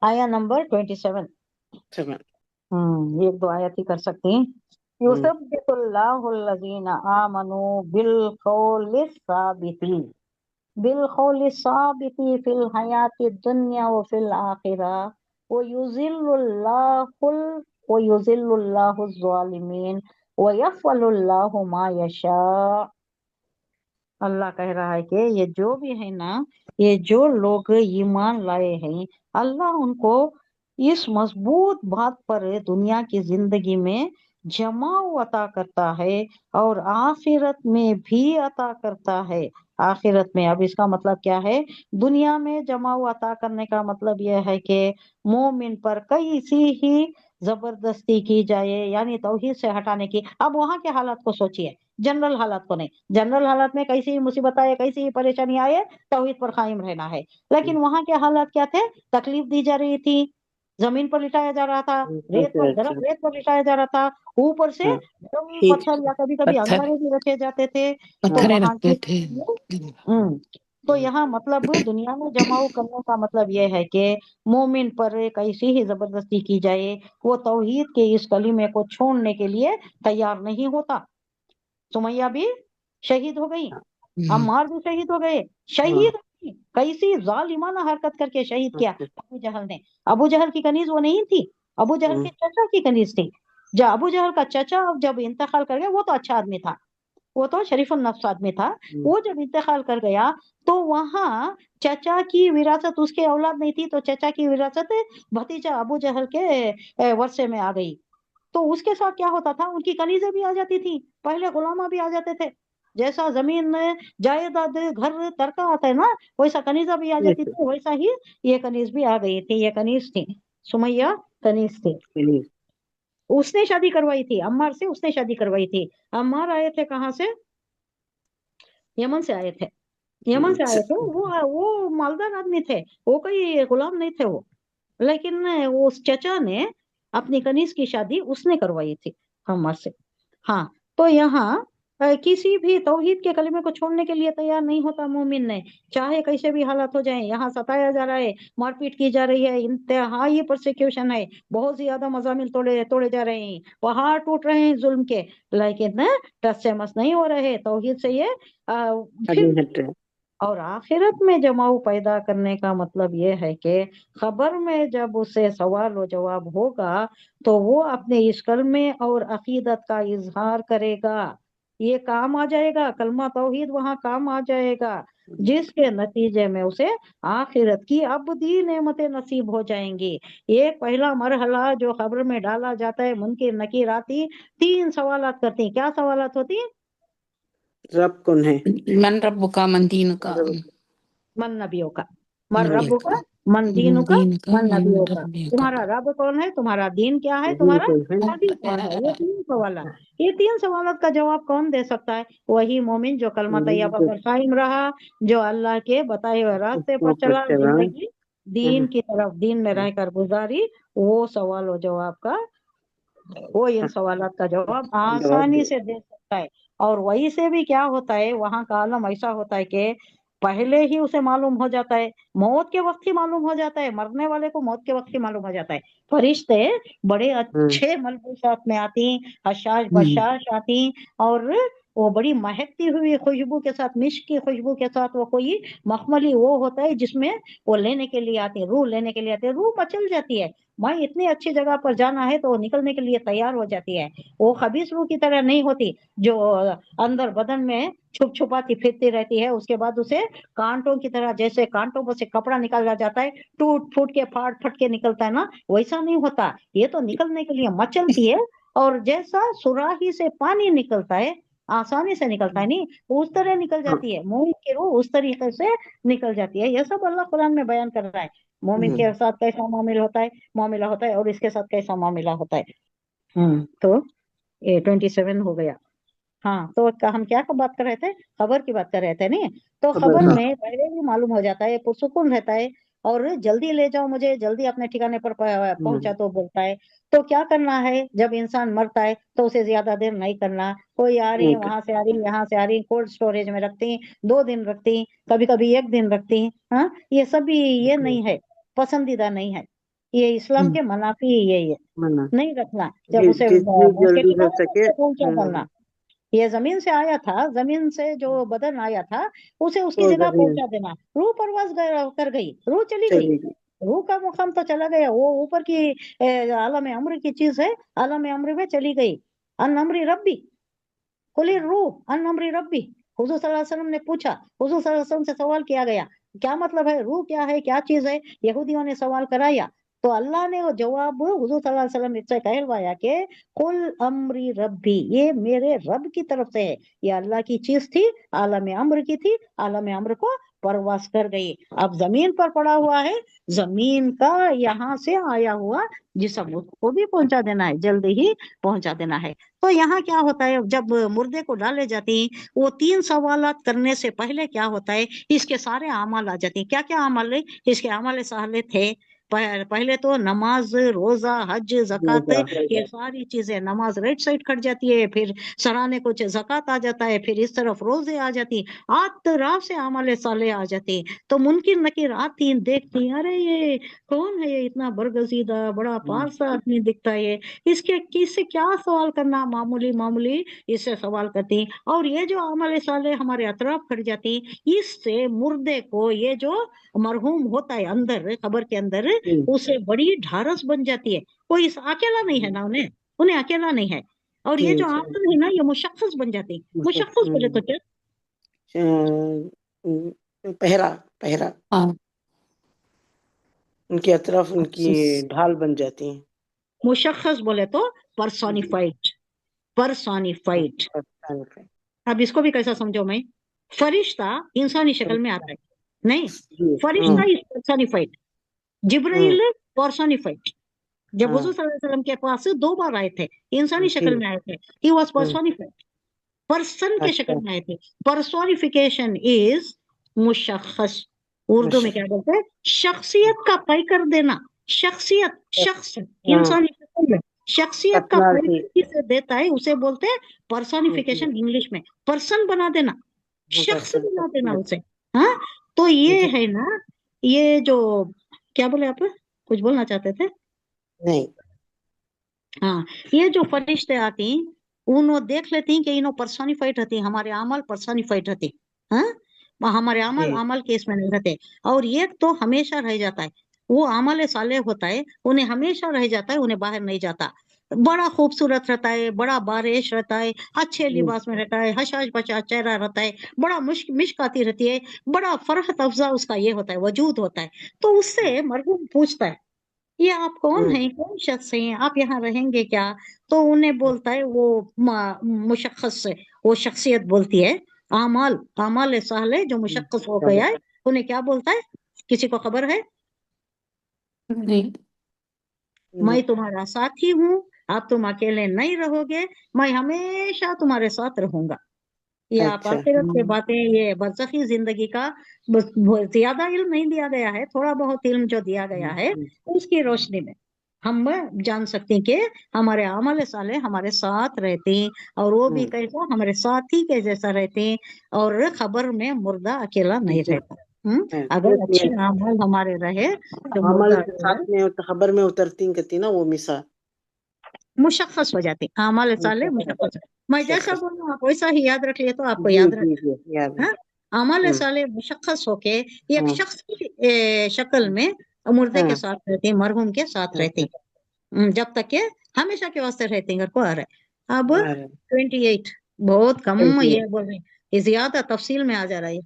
آیا نمبر 27. 7. ایک دو آیت ہی کر سکتے ہیں. یثبت اللہ الذین آمنوا بالقول الثابت بالقول الثابت فی الحیات الدنیا وفی الآخرہ ویذل اللہ الظالمین ویفعل اللہ ما یشاء. اللہ کہہ رہا ہے کہ یہ جو بھی ہے نا، یہ جو لوگ ایمان لائے ہیں، اللہ ان کو اس مضبوط بات پر دنیا کی زندگی میں جمع عطا کرتا ہے اور آخرت میں بھی عطا کرتا ہے. آخرت میں، اب اس کا مطلب کیا ہے؟ دنیا میں جمع عطا کرنے کا مطلب یہ ہے کہ مومن پر کیسی ہی زبردستی کی جائے، یعنی توحید سے ہٹانے کی. اب وہاں کے حالات کو سوچئے، جنرل حالات کو نہیں. جنرل حالات میں کیسی ہی مصیبت آئے، کیسی ہی پریشانی آئے، توحید پر قائم رہنا ہے. لیکن وہاں کے حالات کیا تھے؟ تکلیف دی جا رہی تھی، زمین پر لٹایا جا رہا تھا، ریت پر، گرم ریت پر لٹایا جا رہا تھا، اوپر سے گرم پتھر یا کبھی کبھی پتھر انگارے بھی رکھے جاتے تھے. تو پتھریں وہاں رکھتے کی تھے. تو یہاں مطلب دنیا میں جماؤ کرنے کا مطلب یہ ہے کہ مومن پر کیسی ہی زبردستی کی جائے، وہ توحید کے اس کلمے کو چھوڑنے کے لیے تیار نہیں ہوتا. سمیہ بھی شہید ہو گئی، عمار بھی شہید ہو گئے. شہید کیسی ظالمانہ حرکت کر کے شہید کیا ابو جہل نے. ابو جہل کی کنیز وہ نہیں تھی، ابو جہل کے چچا کی کنیز تھی. جب ابو جہل کا چچا جب انتقال کر گیا، وہ تو اچھا آدمی تھا، وہ تو شریف النفس آدمی تھا. وہ جب انتقال کر گیا تو وہاں چچا کی وراثت اس کے اولاد نہیں تھی، تو چچا کی وراثت بھتیجا ابو جہل کے ورثے میں آ گئی. تو اس کے ساتھ کیا ہوتا تھا؟ ان کی کنیزیں بھی آ جاتی تھی، پہلے غلامہ بھی آ جاتے تھے. جیسا زمین میں جائیداد گھر ترکا آتا ہے نا، ویسا کنیزہ بھی آ جاتی تھی، ویسا ہی یہ کنیز بھی آ گئی تھی. یہ کنیز تھی، سمیہ کنیز تھی. اس نے شادی کروائی تھی عمار سے، اس نے شادی کروائی تھی. عمار آئے تھے کہاں سے؟ یمن سے آئے تھے. یمن سے آئے تھے. وہ مالدار آدمی تھے، وہ کوئی غلام نہیں تھے وہ. لیکن اس چچا نے اپنی کنیز کی شادی اس نے کروائی تھی عمار سے. ہاں، تو یہاں کسی بھی توحید کے کلمے کو چھوڑنے کے لیے تیار نہیں ہوتا مومن نے، چاہے کیسے بھی حالات ہو جائیں. یہاں ستایا جا رہا ہے، مار پیٹ کی جا رہی ہے، انتہائی پرسیکیوشن ہے، بہت زیادہ مضامین توڑے جا رہے ہیں، پہاڑ ٹوٹ رہے ہیں ظلم کے، لیکن ٹس سے مس نہیں ہو رہے توحید سے. یہ پھر اور آخرت میں جماؤ پیدا کرنے کا مطلب یہ ہے کہ خبر میں جب اسے سوال و جواب ہوگا تو وہ اپنے اس کلمے اور عقیدت کا اظہار کرے گا. یہ کام آ جائے گا، کلمہ توحید وہاں کام آ جائے گا، جس کے نتیجے میں اسے آخرت کی ابدی نعمتیں نصیب ہو جائیں گی. ایک پہلا مرحلہ جو خبر میں ڈالا جاتا ہے، منکر نکیر آتی 3 سوالات کرتی ہیں. کیا سوالات ہوتی ہیں؟ رب کون ہے، من رب کا، من دین کا، من نبیوں کا. من ربو کا، من دینوں کا، دین کا، من من نبیوں کا. رب کا. تمہارا رب کون ہے، تمہارا دین کیا ہے، تمہارا نبی کون ہے. یہ 3 سوالات. یہ 3 سوالات کا جواب کون دے سکتا ہے؟ وہی مومن جو کلمہ طیبہ پر قائم رہا، جو اللہ کے بتائے ہوئے راستے پر چلا، زندگی دین کی طرف، دین میں رہ کر گزاری. وہ سوال و جواب کا، وہ ان سوالات کا جواب آسانی سے دے سکتا ہے. اور وہی سے بھی کیا ہوتا ہے، وہاں کا عالم ایسا ہوتا ہے کہ پہلے ہی اسے معلوم ہو جاتا ہے، موت کے وقت ہی معلوم ہو جاتا ہے. مرنے والے کو موت کے وقت ہی معلوم ہو جاتا ہے. فرشتے بڑے اچھے ملبوسات میں آتی، حشاش بشاش آتی، اور وہ بڑی مہکتی ہوئی خوشبو کے ساتھ، مشک کی خوشبو کے ساتھ. وہ کوئی مخملی وہ ہوتا ہے جس میں وہ لینے کے لیے آتے، روح لینے کے لیے آتے. روح مچل جاتی ہے، میں اتنی اچھی جگہ پر جانا ہے تو وہ نکلنے کے لیے تیار ہو جاتی ہے. وہ خبیث روح کی طرح نہیں ہوتی جو اندر بدن میں چھپ چھپاتی پھرتی رہتی ہے. اس کے بعد اسے کانٹوں کی طرح، جیسے کانٹوں پر سے کپڑا نکالا جاتا ہے، ٹوٹ پھوٹ کے پھاڑ پھٹ کے نکلتا ہے نا، ویسا نہیں ہوتا. یہ تو نکلنے کے لیے مچلتی ہے، اور جیسا سوراخی سے پانی نکلتا ہے، آسانی سے نکلتا ہے نہیں، اس طرح نکل جاتی ہے. مومن کی روح اس طریقے سے نکل جاتی ہے. یہ سب اللہ قرآن میں بیان کر رہا ہے، مومن کے ساتھ کیسا معاملہ ہوتا ہے اور اس کے ساتھ کیسا معاملہ ہوتا ہے. تو 27 ہو گیا. ہاں، تو ہم کیا بات کر رہے تھے؟ خبر کی بات کر رہے تھے نہیں. تو خبر میں پہلے بھی معلوم ہو جاتا ہے، پرسکون رہتا ہے، اور جلدی لے جاؤ مجھے، جلدی اپنے ٹھکانے پر پہنچا تو بولتا ہے. تو کیا کرنا ہے جب انسان مرتا ہے؟ تو اسے زیادہ دیر نہیں کرنا. کوئی آ رہی وہاں سے آ رہی، یہاں سے آ رہی، کولڈ اسٹوریج میں رکھتی، 2 دن رکھتی، کبھی کبھی 1 دن رکھتی. ہاں، یہ سب بھی یہ نہیں ہے، پسندیدہ نہیں ہے. یہ اسلام کے منافی یہ منا نہیں رکھنا، جب اسے جتنی موت کے جلدی ہو ٹھکانے پہ سکے اسے پہنچا ڈالنا۔ یہ زمین سے آیا تھا، زمین سے جو بدن آیا تھا اسے اس کی تو جگہ زمین پہنچا دینا۔ روح پرواز کر گئی، روح چلی گئی، چلے گی۔ روح کا مقام تو چلا گیا، وہ اوپر کی عالم امر کی چیز ہے، عالم امر میں چلی گئی۔ ان امری ربی قل روح ان امری ربی، حضور صلی اللہ علیہ وسلم نے پوچھا، حضور صلی اللہ علیہ وسلم سے سوال کیا گیا کیا مطلب ہے، روح کیا ہے، کیا چیز ہے، یہودیوں نے سوال کرایا تو اللہ نے وہ جواب حضور صلی اللہ علیہ وسلم سے کہلوایا کہ قل امری ربی، یہ میرے رب کی طرف سے ہے، یہ اللہ کی چیز تھی، عالم امر کی تھی، عالم امر کو پرواز کر گئی۔ اب زمین پر پڑا ہوا ہے، زمین کا یہاں سے آیا ہوا جسم کو بھی پہنچا دینا ہے، جلدی ہی پہنچا دینا ہے۔ تو یہاں کیا ہوتا ہے، جب مردے کو ڈالے جاتے ہیں وہ 3 سوالات کرنے سے پہلے کیا ہوتا ہے، اس کے سارے اعمال آ جاتے ہیں۔ کیا کیا اعمال ہے اس کے؟ اعمال صالح تھے، پہلے تو نماز، روزہ، حج، زکات، یہ ساری چیزیں، نماز رائٹ سائڈ کھٹ جاتی ہے، پھر سرانے کچھ زکات آ جاتا ہے، پھر اس طرف روزے آ جاتی ہیں، طرح سے اعمال صالح آ جاتے ہیں۔ تو منکر نکیر آتی ہیں، دیکھتی ہیں، ارے یہ کون ہے، یہ اتنا برگزیدہ بڑا پارسا آدمی دکھتا ہے، اس سے کیا سوال کرنا، معمولی اس سے سوال کرتی ہیں۔ اور یہ جو عمل صالح ہمارے اطراف کھڑ جاتی ہیں، اس سے مردے کو یہ جو مرحوم ہوتا ہے اندر قبر کے اندر، اسے بڑی ڈھارس بن جاتی ہے۔ کوئی اکیلا نہیں ہے نا، انہیں اکیلا نہیں ہے۔ اور یہ جو عمل ہے نا، یہ مشخص بن جاتی ہے۔ مشخص بولے تو کیا؟ پہرا ان کے اطراف ان کی ڈھال بن جاتی ہیں۔ مشخص بولے تو پرسونیفائڈ۔ اب اس کو بھی کیسا سمجھو میں، فرشتہ انسانی شکل میں آتا ہے نہیں، فرشتہ از پرسونیفائڈ، جبرائیل پرسونیفائڈ۔ جب حضور صلی اللہ علیہ وسلم کے پاس 2 بار آئے تھے، انسانی شکل میں آئے تھے، ہی واز پرسونیفائڈ، پرسن کے شکل میں آئے تھے۔ پرسونیفیکیشن از مشخص، اردو میں کیا بولتے ہیں، شخصیت کا پے کر دینا، شخص انسانی شکل میں شخصیت کا پے کسے دیتا ہے اسے بولتے ہیں پرسونیفیکیشن، انگلش میں پرسن بنا دینا، شخص بنا دینا اسے۔ ہاں، تو یہ ہے نا، یہ جو کیا بولے آپ کچھ بولنا چاہتے تھے؟ نہیں، ہاں، یہ جو فرشتے آتی ہیں انہوں دیکھ لیتی ہیں کہ انہوں پرسونیفائڈ رہتی ہیں، ہمارے عمل پرسونیفائڈ رہتے، ہاں ہمارے عمل کے اس میں نہیں رہتے۔ اور ایک تو ہمیشہ رہ جاتا ہے، وہ عمل صالح ہوتا ہے، انہیں ہمیشہ رہ جاتا ہے، انہیں باہر نہیں جاتا، بڑا خوبصورت رہتا ہے، بڑا بارش رہتا ہے، اچھے لباس میں رہتا ہے، حشاش بشاش چہرہ رہتا ہے، بڑا مشک آتی رہتی ہے، بڑا فرحت افزا اس کا یہ ہوتا ہے، وجود ہوتا ہے۔ تو اس سے مرحوم پوچھتا ہے یہ آپ کون ہیں، کون شخص ہیں، آپ یہاں رہیں گے کیا؟ تو انہیں بولتا ہے وہ مشخص سے، وہ شخصیت بولتی ہے، اعمال صالح جو مشخص ہو گیا ہے، انہیں کیا بولتا ہے؟ کسی کو خبر ہے؟ میں تمہارا ساتھی ہوں، اب تم اکیلے نہیں رہو گے، میں ہمیشہ تمہارے ساتھ رہوں گا۔ یہ آپ آخرت سے باتیں، یہ برزخی زندگی کا زیادہ علم نہیں دیا گیا ہے، تھوڑا بہت علم جو دیا گیا ہے اس کی روشنی میں ہم جان سکتے ہیں کہ ہمارے عمل صالح ہمارے ساتھ رہتے ہیں، اور وہ بھی کیسا، ہمارے ساتھی کے جیسا رہتے ہیں، اور خبر میں مردہ اکیلا نہیں رہتا۔ اگر اچھے عمل ہمارے رہے تو مردہ ساتھ میں خبر میں اترتی کہتی نا، وہ مثال مشخص ہو جاتی، اعمال صالح مشخص۔ میں جیسا بولوں آپ ویسا ہی یاد رکھ لیے تو آپ کو یاد رکھ۔ اعمال صالح مشخص ہو کے ایک شخص کی شکل میں مردے کے ساتھ رہتے ہیں، مرحوم کے ساتھ رہتے ہیں، جب تک کہ ہمیشہ کے واسطے رہتے ہیں، گھر کو آ رہے۔ اب 28 بہت کم یہ بول رہے ہیں، یہ زیادہ تفصیل میں آ جا رہا ہے۔